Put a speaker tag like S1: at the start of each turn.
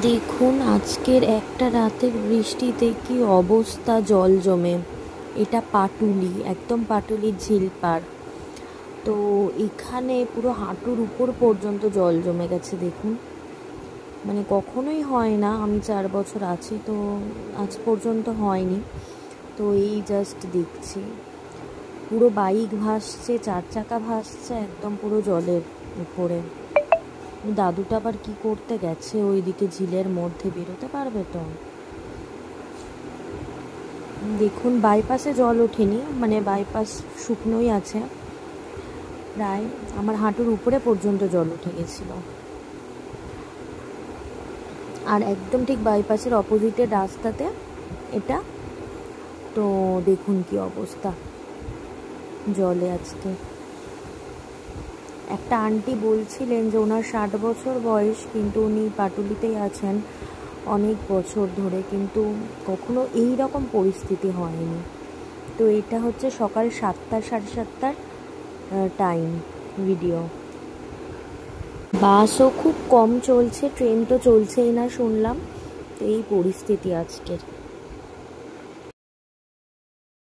S1: দেখুন আজকের একটা রাতের বৃষ্টিতে কি অবস্থা জল জমে। এটা পাটুলি, একদম পাটুলির ঝিল পাড়। তো এখানে পুরো হাঁটুর উপর পর্যন্ত জল জমে গেছে। দেখুন, মানে কখনোই হয় না, আমি 4 বছর আছি তো আজ পর্যন্ত হয়নি। তো এই জাস্ট দেখছি পুরো বাইক ভাসছে, 4 চাকা ভাসছে একদম পুরো জলের উপরে। দাদুটা আবার কি করতে গেছে ওইদিকে ঝিলের মধ্যে, বেরোতে পারবে তো? দেখুন বাইপাসে জল ওঠেনি, মানে বাইপাস শুকনোই আছে, প্রায় আমার হাঁটুর উপরে পর্যন্ত জল উঠে গেছিল। আর একদম ঠিক বাইপাসের অপোজিটের রাস্তাতে এটা। তো দেখুন কি অবস্থা জলে আজকে। একটা আন্টি বলছিলেন যে ওনার 60 বছর বয়স, কিন্তু উনি পাটুলিতেই আছেন অনেক বছর ধরে, কিন্তু কখনো এই রকম পরিস্থিতি হয়নি। তো এটা হচ্ছে সকাল 7টা, 7:30টার টাইম ভিডিও। বাসও খুব কম চলছে, ট্রেন তো চলছেই না শুনলাম। তো এই পরিস্থিতি আজকের।